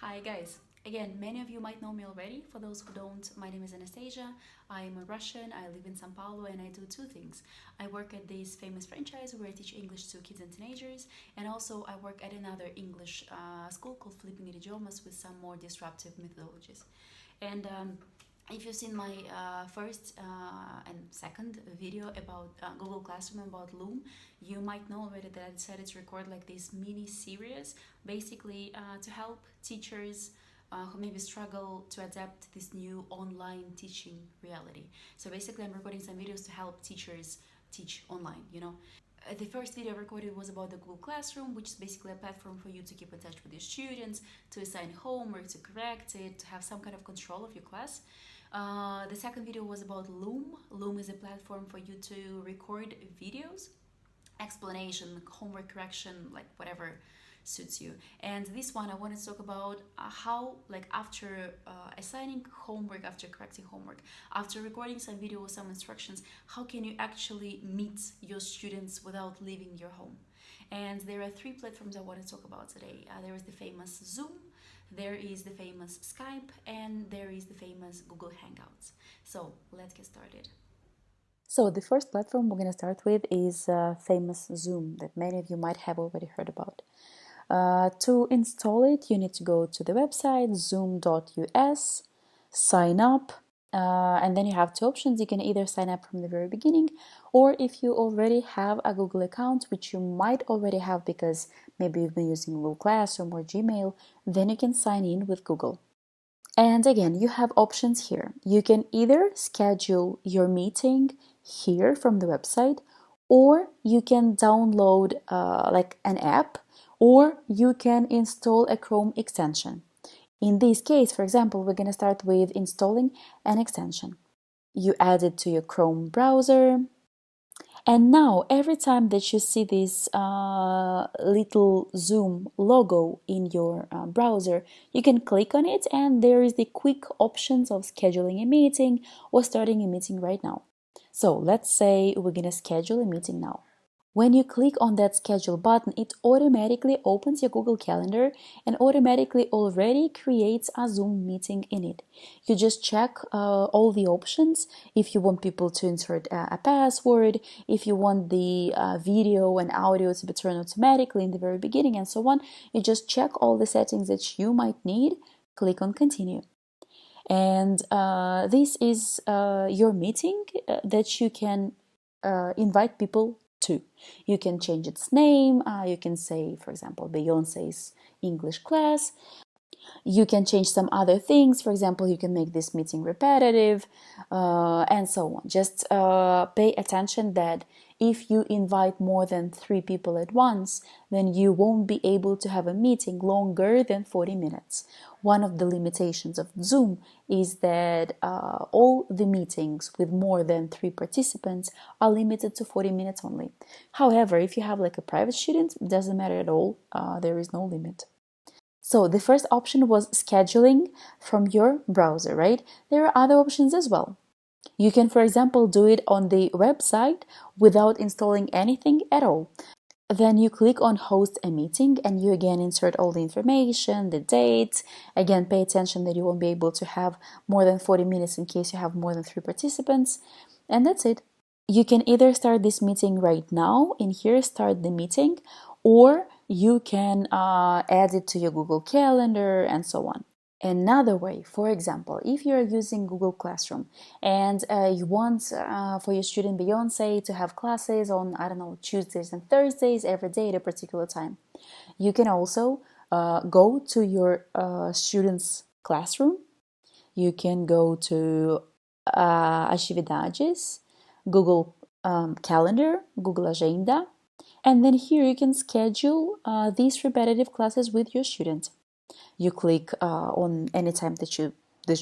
Hi guys. Again, many of you might know me already. For those who don't, my name is Anastasia. I am a Russian. I live in Sao Paulo and I do two things. I work at this famous franchise where I teach English to kids and teenagers, and also I work at another English school called Flipping Idiomas with some more disruptive methodologies. And if you've seen my first and second video about Google Classroom about Loom, you might know already that I decided to record like this mini series, basically to help teachers who maybe struggle to adapt this new online teaching reality. So basically, I'm recording some videos to help teachers teach online. The first video I recorded was about the Google Classroom, which is basically a platform for you to keep in touch with your students, to assign homework, to correct it, to have some kind of control of your class. The second video was about Loom. Loom is a platform for you to record videos, explanation, homework correction, like whatever suits you. And this one I wanted to talk about how, like, after assigning homework, after correcting homework, after recording some video with some instructions, how can you actually meet your students without leaving your home? And there are three platforms I want to talk about today. There is the famous Zoom, there is the famous Skype, and there is the famous Google Hangouts. So let's get started. So the first platform we're going to start with is famous Zoom that many of you might have already heard about. To install it, you need to go to the website zoom.us, sign up, and then you have two options. You can either sign up from the very beginning, or if you already have a Google account, which you might already have because maybe you've been using Google Classroom or Gmail, then you can sign in with Google. And again, you have options here. You can either schedule your meeting here from the website, or you can download like an app, or you can install a Chrome extension. In this case, for example, we're going to start with installing an extension. You add it to your Chrome browser, and now, every time that you see this little Zoom logo in your browser, you can click on it, and there is the quick options of scheduling a meeting or starting a meeting right now. So let's say we're gonna schedule a meeting now. When you click on that schedule button, it automatically opens your Google Calendar and automatically already creates a Zoom meeting in it. You just check all the options. If you want people to insert a password, if you want the video and audio to be turned automatically in the very beginning, and so on, you just check all the settings that you might need, click on continue. And this is your meeting that you can invite people to. You can change its name. You can say, for example, Beyonce's English class. You can change some other things. For example, you can make this meeting repetitive and so on. Just pay attention that if you invite more than 3 people at once, then you won't be able to have a meeting longer than 40 minutes. One of the limitations of Zoom is that all the meetings with more than 3 participants are limited to 40 minutes only. However, if you have like a private student, it doesn't matter at all. There is no limit. So the first option was scheduling from your browser, right? There are other options as well. You can, for example, do it on the website without installing anything at all. Then you click on host a meeting and you again insert all the information, the date. Again, pay attention that you won't be able to have more than 40 minutes in case you have more than 3 participants. And that's it. You can either start this meeting right now, in here, start the meeting, or you can add it to your Google Calendar and so on. Another way, for example, if you're using Google Classroom and you want for your student Beyonce to have classes on, I don't know, Tuesdays and Thursdays every day at a particular time, you can also go to your student's classroom. You can go to Atividades, Google Calendar, Google Agenda, and then here you can schedule these repetitive classes with your student. You click on any time that you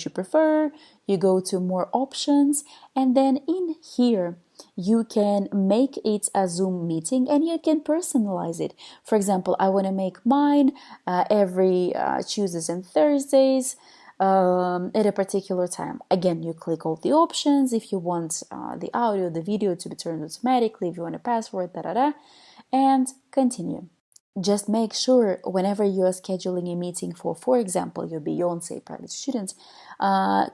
prefer, you go to more options, and then in here you can make it a Zoom meeting and you can personalize it. For example, I want to make mine every Tuesdays and Thursdays at a particular time. Again, you click all the options. If you want the audio, the video to be turned automatically, if you want a password, and continue. just make sure whenever you are scheduling a meeting for example, your Beyonce private students,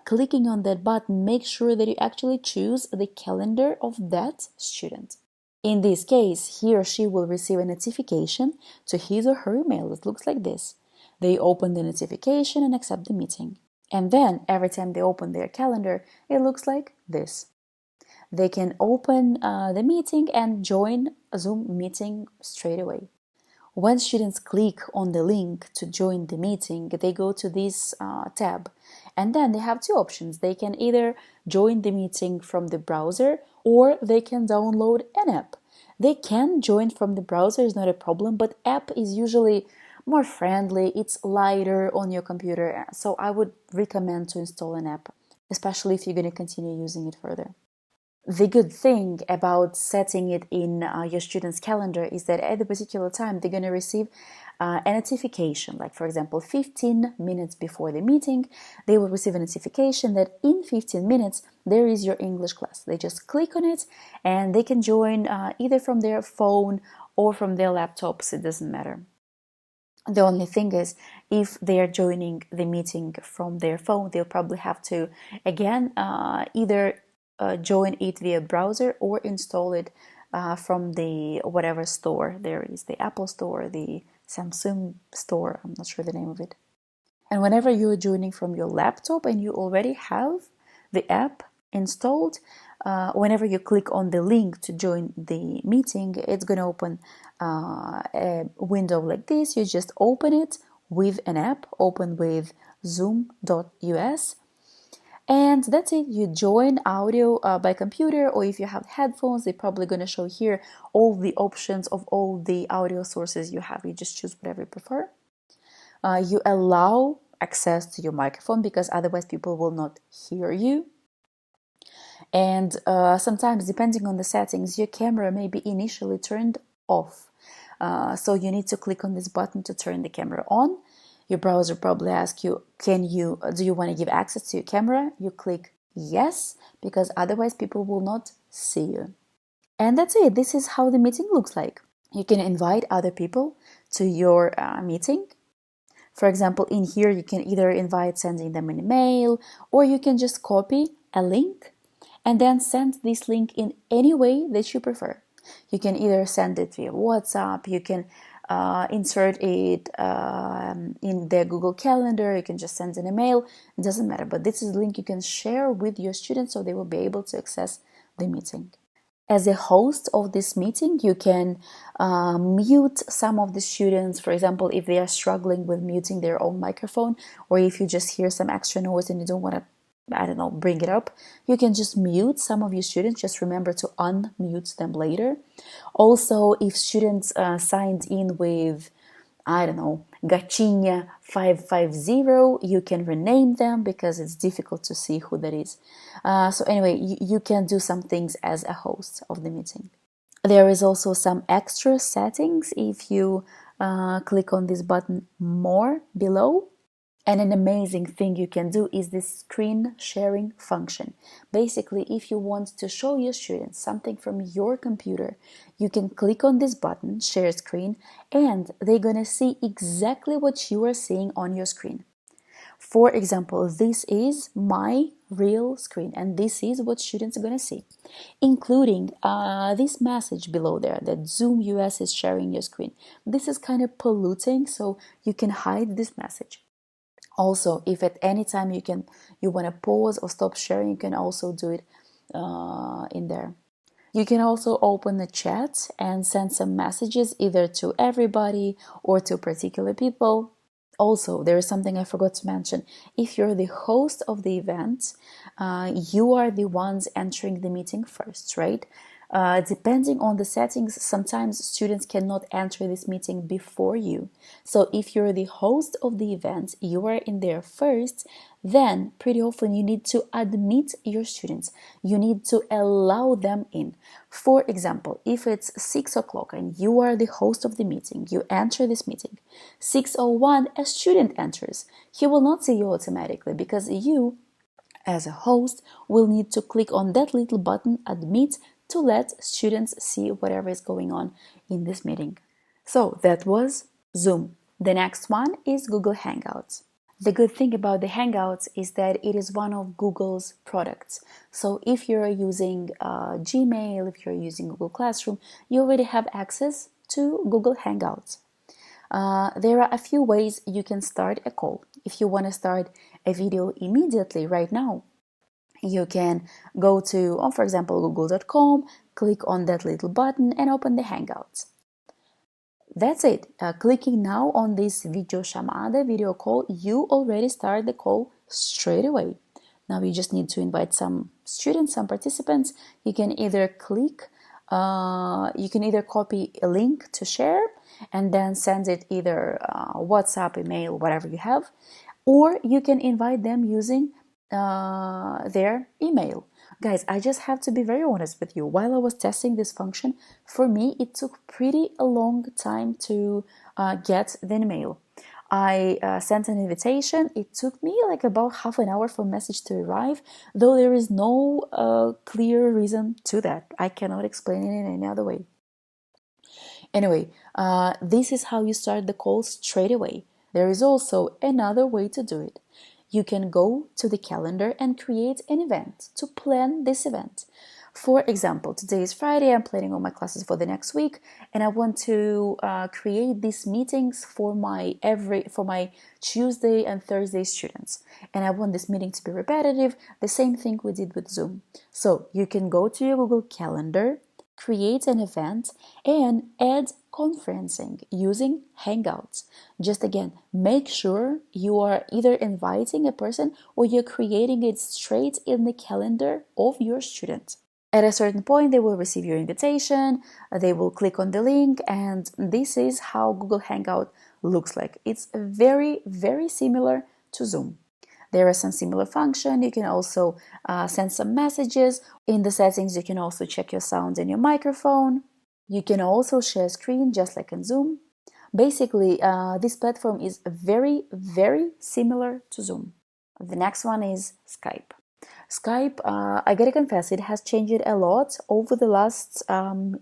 clicking on that button, make sure that you actually choose the calendar of that student. In this case, he or she will receive a notification to his or her email. It looks like this. They open the notification and accept the meeting. And then every time they open their calendar, it looks like this. They can open the meeting and join a Zoom meeting straight away. When students click on the link to join the meeting, they go to this tab, and then they have two options. They can either join the meeting from the browser or they can download an app. They can join from the browser, is not a problem, but app is usually more friendly, it's lighter on your computer, so I would recommend to install an app, especially if you're going to continue using it further. The good thing about setting it in your student's calendar is that at a particular time they're going to receive a notification, like for example 15 minutes before the meeting they will receive a notification that in 15 minutes there is your English class. They just click on it and they can join either from their phone or from their laptops, it doesn't matter. The only thing is, if they are joining the meeting from their phone, they'll probably have to again either join it via browser or install it from the whatever store there is, the Apple store, the Samsung store, I'm not sure the name of it. And whenever you're joining from your laptop and you already have the app installed, whenever you click on the link to join the meeting, it's going to open a window like this. You just open it with an app, open with zoom.us, and that's it. You join audio by computer, or if you have headphones, they're probably going to show here all the options of all the audio sources you have. You just choose whatever you prefer. You allow access to your microphone because otherwise people will not hear you. And sometimes, depending on the settings, your camera may be initially turned off. So you need to click on this button to turn the camera on. Your browser probably asks you, do you want to give access to your camera? You click yes, because otherwise people will not see you. And that's it. This is how the meeting looks like. You can invite other people to your meeting. For example, in here, you can either invite sending them an email, or you can just copy a link and then send this link in any way that you prefer. You can either send it via WhatsApp, you can insert it in their Google Calendar, you can just send an email, it doesn't matter. But this is a link you can share with your students so they will be able to access the meeting. As a host of this meeting, you can mute some of the students. For example, if they are struggling with muting their own microphone, or if you just hear some extra noise and you don't want to, bring it up, you can just mute some of your students. Just remember to unmute them later. Also, if students signed in with, Gachinya 550, you can rename them because it's difficult to see who that is. So anyway, you can do some things as a host of the meeting. There is also some extra settings if you click on this button more below. And an amazing thing you can do is this screen sharing function. Basically, if you want to show your students something from your computer, you can click on this button, share screen, and they're going to see exactly what you are seeing on your screen. For example, this is my real screen, and this is what students are going to see, including this message below there that Zoom US is sharing your screen. This is kind of polluting, so you can hide this message. Also, if at any time you want to pause or stop sharing, you can also do it in there. You can also open the chat and send some messages either to everybody or to particular people. Also, there is something I forgot to mention. If you're the host of the event, you are the ones entering the meeting first, right? Depending on the settings, sometimes students cannot enter this meeting before you. So if you're the host of the event, you are in there first, then pretty often you need to admit your students. You need to allow them in. For example, if it's 6 o'clock and you are the host of the meeting, you enter this meeting. 6:01, a student enters. He will not see you automatically because you, as a host, will need to click on that little button, admit, to let students see whatever is going on in this meeting. So that was Zoom. The next one is Google Hangouts. The good thing about the Hangouts is that it is one of Google's products. So if you're using Gmail, if you're using Google Classroom, you already have access to Google Hangouts. There are a few ways you can start a call. If you want to start a video immediately right now, you can go to, for example, google.com, click on that little button and open the Hangouts. That's it. Clicking now on this video call, you already start the call straight away. Now you just need to invite some students, some participants. You can either copy a link to share and then send it either WhatsApp, email, whatever you have, or you can invite them using their email. Guys, I just have to be very honest with you. While I was testing this function, for me, it took pretty a long time to get the email. I sent an invitation. It took me like about half an hour for message to arrive, though there is no clear reason to that. I cannot explain it in any other way. Anyway, this is how you start the call straight away. There is also another way to do it. You can go to the calendar and create an event to plan this event. For example, today is Friday, I'm planning all my classes for the next week, and I want to create these meetings for my Tuesday and Thursday students. And I want this meeting to be repetitive, the same thing we did with Zoom. So you can go to your Google Calendar, create an event, and add conferencing using Hangouts. Just again, make sure you are either inviting a person or you're creating it straight in the calendar of your student. At a certain point, they will receive your invitation, they will click on the link, and this is how Google Hangout looks like. It's very, very similar to Zoom. There are some similar functions. You can also send some messages. In the settings, you can also check your sound and your microphone. You can also share screen just like in Zoom. Basically, this platform is very, very similar to Zoom. The next one is Skype. Skype, I gotta confess, it has changed a lot over the last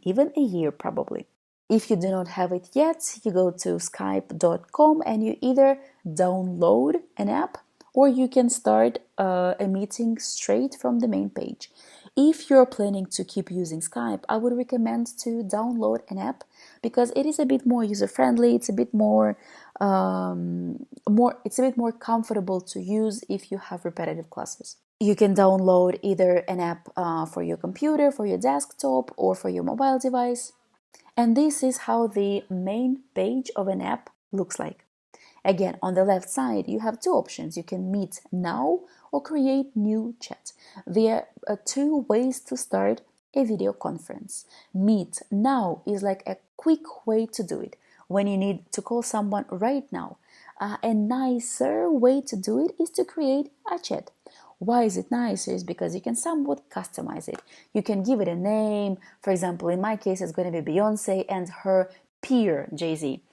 even a year probably. If you do not have it yet, you go to skype.com and you either download an app or you can start a meeting straight from the main page. If you're planning to keep using Skype, I would recommend to download an app because it is a bit more user-friendly. It's a bit more comfortable to use if you have repetitive classes. You can download either an app for your computer, for your desktop, or for your mobile device. And this is how the main page of an app looks like. Again, on the left side, you have two options. You can meet now or create new chat. There are two ways to start a video conference. Meet now is like a quick way to do it when you need to call someone right now. A nicer way to do it is to create a chat. Why is it nicer? Is because you can somewhat customize it. You can give it a name. For example, in my case, it's going to be Beyonce and her peer, Jay-Z.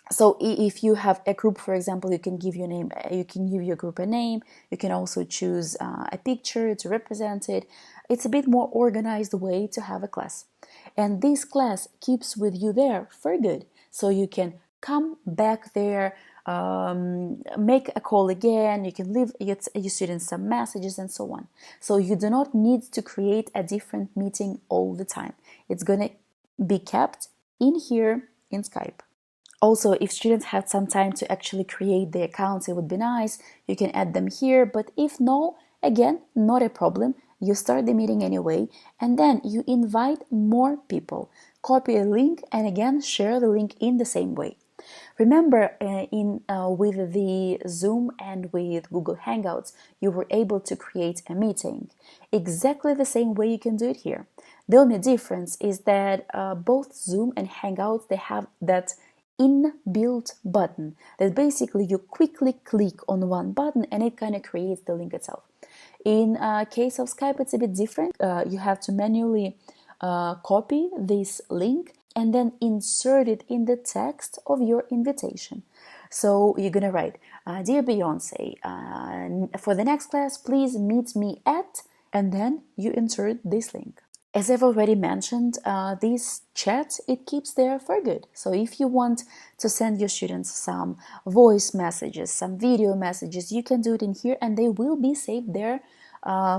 So if you have a group, for example, you can give your name. You can give your group a name. You can also choose a picture to represent it. It's a bit more organized way to have a class, and this class keeps with you there for good. So you can come back there, make a call again. You can leave your students some messages and so on. So you do not need to create a different meeting all the time. It's gonna be kept in here in Skype. Also, if students had some time to actually create the accounts, it would be nice. You can add them here, but if no, again, not a problem. You start the meeting anyway, and then you invite more people. Copy a link and again, share the link in the same way. Remember, with the Zoom and with Google Hangouts, you were able to create a meeting. Exactly the same way you can do it here. The only difference is that both Zoom and Hangouts, they have that inbuilt button that basically you quickly click on one button and it kind of creates the link itself. In case of Skype, it's a bit different. You have to manually copy this link and then insert it in the text of your invitation. So you're gonna write, Dear Beyonce, for the next class, please meet me at, and then you insert this link. As I've already mentioned, this chat, it keeps there for good. So if you want to send your students some voice messages, some video messages, you can do it in here and they will be saved there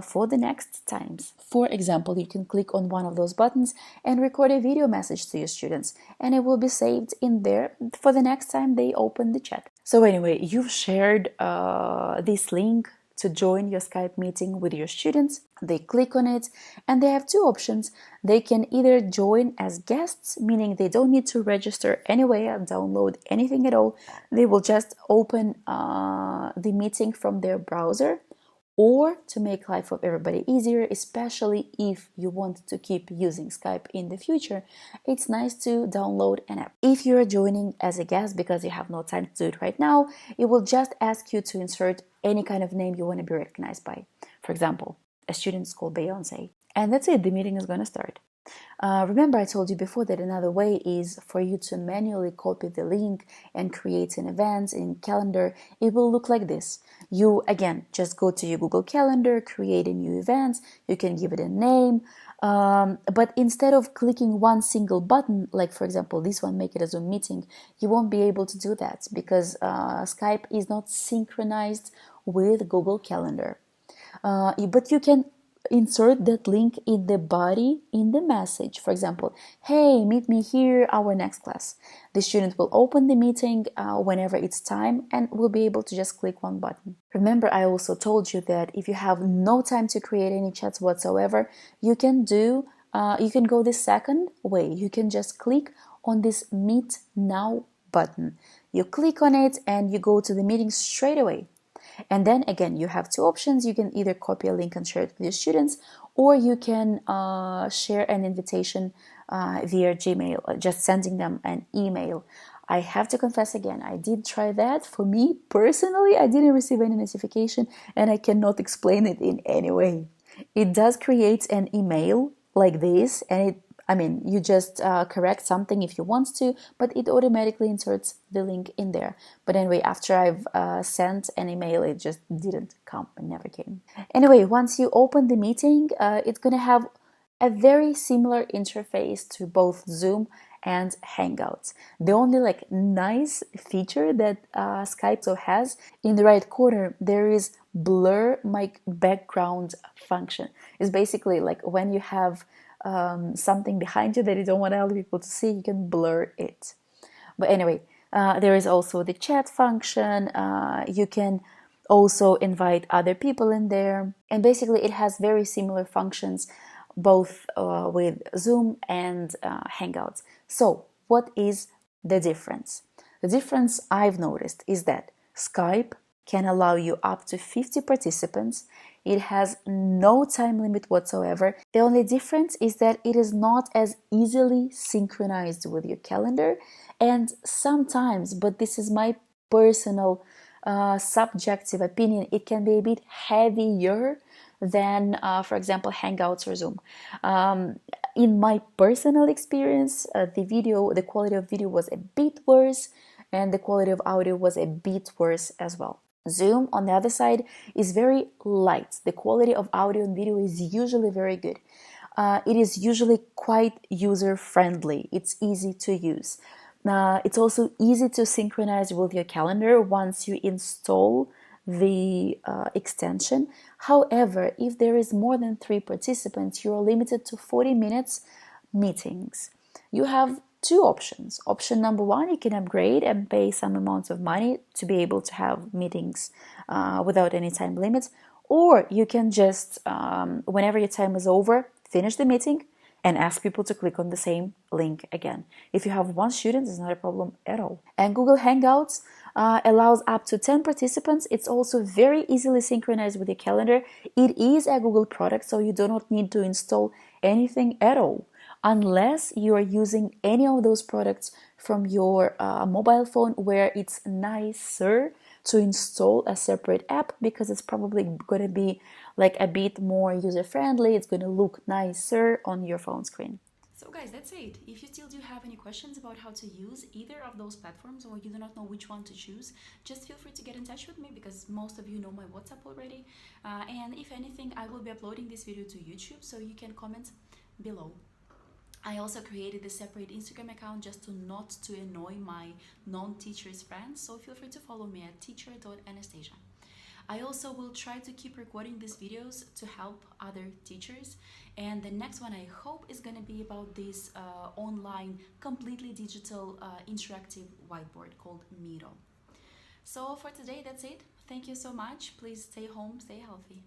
for the next times. For example, you can click on one of those buttons and record a video message to your students, and it will be saved in there for the next time they open the chat. So anyway, you've shared this link to join your Skype meeting with your students. They click on it and they have two options. They can either join as guests, meaning they don't need to register anyway or download anything at all. They will just open the meeting from their browser, or to make life of everybody easier, especially if you want to keep using Skype in the future, it's nice to download an app. If you're joining as a guest because you have no time to do it right now, it will just ask you to insert any kind of name you want to be recognized by. For example, a student's called Beyonce. And that's it, the meeting is going to start. Remember, I told you before that another way is for you to manually copy the link and create an event in calendar. It will look like this. You, again, just go to your Google Calendar, create a new event. You can give it a name. But instead of clicking one single button, like for example, this one, make it a Zoom meeting, you won't be able to do that because Skype is not synchronized with Google Calendar. But you can insert that link in the body in the message. For example, hey, meet me here, our next class. The student will open the meeting whenever it's time and will be able to just click one button. Remember, I also told you that if you have no time to create any chats whatsoever, you can go the second way. You can just click on this Meet Now button. You click on it and you go to the meeting straight away. And then again, you have two options. You can either copy a link and share it with your students, or you can share an invitation via Gmail, just sending them an email. I have to confess again, I did try that. For me personally, I didn't receive any notification and I cannot explain it in any way. It does create an email like this, and you just correct something if you want to, but it automatically inserts the link in there. But anyway, after I've sent an email, it just didn't come and never came. Anyway, once you open the meeting, it's going to have a very similar interface to both Zoom and Hangouts. The only nice feature that Skype also has, in the right corner, there is blur my background function. It's basically like when you have something behind you that you don't want other people to see, you can blur it. But anyway, there is also the chat function. You can also invite other people in there. And basically it has very similar functions both with Zoom and Hangouts. So what is the difference? The difference I've noticed is that Skype can allow you up to 50 participants. It has no time limit whatsoever. The only difference is that it is not as easily synchronized with your calendar, and sometimes, but this is my personal subjective opinion, it can be a bit heavier than, for example, Hangouts or Zoom. In my personal experience, the quality of video was a bit worse, and the quality of audio was a bit worse as well. Zoom, on the other side, is very light. The quality of audio and video is usually very good. It is usually quite user-friendly. It's easy to use. It's also easy to synchronize with your calendar once you install the extension. However, if there is more than 3 participants, you are limited to 40 minutes meetings. You have two options. Option number one, you can upgrade and pay some amounts of money to be able to have meetings without any time limits. Or you can just, whenever your time is over, finish the meeting and ask people to click on the same link again. If you have one student, it's not a problem at all. And Google Hangouts allows up to 10 participants. It's also very easily synchronized with your calendar. It is a Google product, so you do not need to install anything at all, unless you are using any of those products from your mobile phone, where it's nicer to install a separate app because it's probably going to be like a bit more user-friendly. It's going to look nicer on your phone screen. So guys, that's it. If you still do have any questions about how to use either of those platforms, or you do not know which one to choose, just feel free to get in touch with me, because most of you know my WhatsApp already. And if anything, I will be uploading this video to YouTube, so you can comment below. I also created a separate Instagram account just to not to annoy my non-teachers friends, so feel free to follow me at teacher.anastasia. I also will try to keep recording these videos to help other teachers, and the next one I hope is going to be about this online, completely digital, interactive whiteboard called Miro. So for today, that's it. Thank you so much. Please stay home, stay healthy.